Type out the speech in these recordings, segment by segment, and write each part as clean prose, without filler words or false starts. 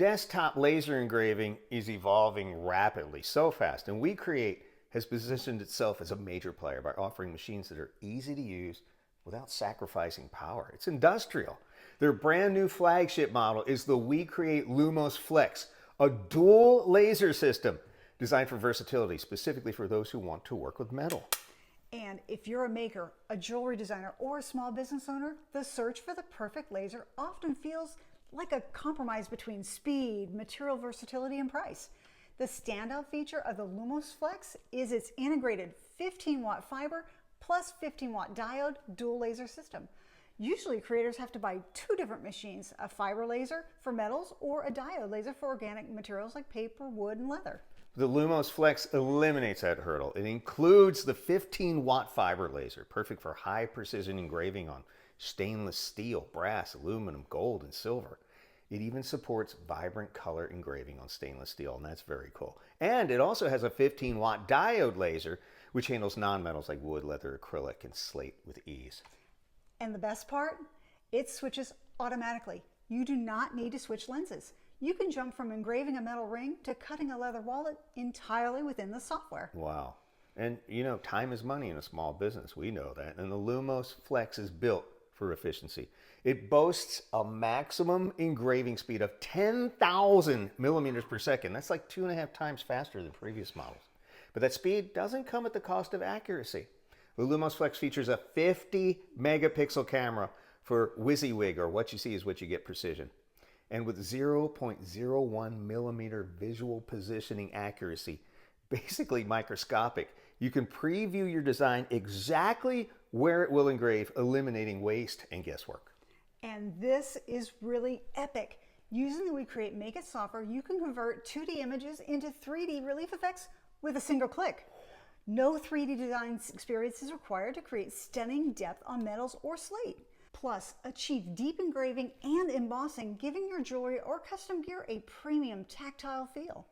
Desktop laser engraving is evolving rapidly, so fast, and WeCreat has positioned itself as a major player by offering machines that are easy to use without sacrificing power. It's industrial. Their brand new flagship model is the WeCreat Lumos Flex, a dual laser system designed for versatility, specifically for those who want to work with metal. And if you're a maker, a jewelry designer, or a small business owner, the search for the perfect laser often feels like a compromise between speed, material versatility, and price. The standout feature of the Lumos Flex is its integrated 15-watt fiber plus 15-watt diode dual laser system. Usually creators have to buy two different machines, a fiber laser for metals or a diode laser for organic materials like paper, wood, and leather. The Lumos Flex eliminates that hurdle. It includes the 15-watt fiber laser, perfect for high precision engraving on stainless steel, brass, aluminum, gold, and silver. It even supports vibrant color engraving on stainless steel, and that's very cool. And it also has a 15-watt diode laser, which handles non-metals like wood, leather, acrylic, and slate with ease. And the best part? It switches automatically. You do not need to switch lenses. You can jump from engraving a metal ring to cutting a leather wallet entirely within the software. Wow. And you know, time is money in a small business. We know that. And the Lumos Flex is built for efficiency. It boasts a maximum engraving speed of 10,000 millimeters per second. That's like 2.5 times faster than previous models. But that speed doesn't come at the cost of accuracy. The Lumos Flex features a 50 megapixel camera for WYSIWYG, or what you see is what you get precision. And with 0.01 millimeter visual positioning accuracy, basically microscopic, you can preview your design exactly where it will engrave, eliminating waste and guesswork. And this is really epic. Using the WeCreat Make It software, you can convert 2D images into 3D relief effects with a single click. No 3D design experience is required to create stunning depth on metals or slate. Plus, achieve deep engraving and embossing, giving your jewelry or custom gear a premium tactile feel.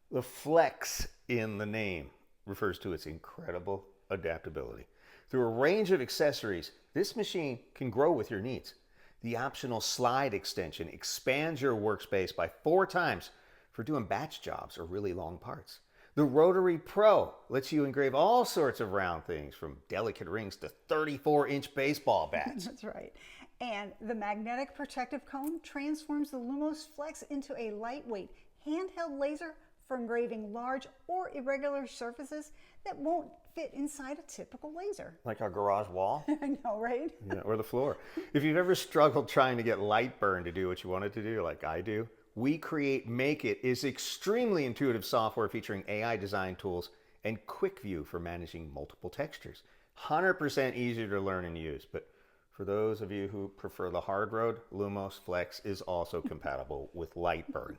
The flex in the name refers to its incredible adaptability. Through a range of accessories, this machine can grow with your needs. The optional slide extension expands your workspace by 4 times for doing batch jobs or really long parts. The Rotary Pro lets you engrave all sorts of round things, from delicate rings to 34-inch baseball bats. That's right. And the magnetic protective cone transforms the Lumos Flex into a lightweight handheld laser for engraving large or irregular surfaces that won't fit inside a typical laser. Like our garage wall? I know, right? Yeah, or the floor. If you've ever struggled trying to get light burn to do what you want it to do, like I do, WeCreat Make It is extremely intuitive software featuring AI design tools and quick view for managing multiple textures. 100% easier to learn and use, but for those of you who prefer the hard road, Lumos Flex is also compatible with light burn.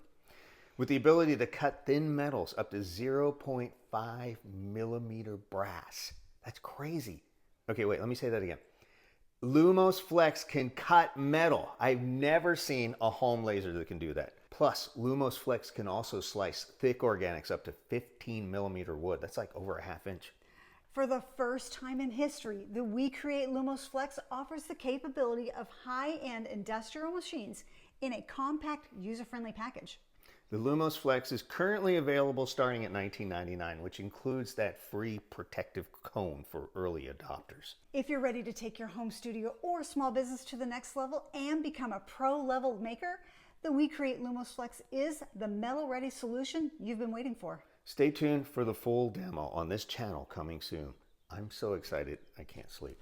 With the ability to cut thin metals up to 0.5 millimeter brass. That's crazy. Okay, wait, let me say that again. Lumos Flex can cut metal. I've never seen a home laser that can do that. Plus, Lumos Flex can also slice thick organics up to 15 millimeter wood. That's like over a ½ inch. For the first time in history, the WeCreat Lumos Flex offers the capability of high-end industrial machines in a compact, user-friendly package. The Lumos Flex is currently available starting at $19.99, which includes that free protective cone for early adopters. If you're ready to take your home studio or small business to the next level and become a pro-level maker, the WeCreat Lumos Flex is the metal-ready solution you've been waiting for. Stay tuned for the full demo on this channel coming soon. I'm so excited I can't sleep.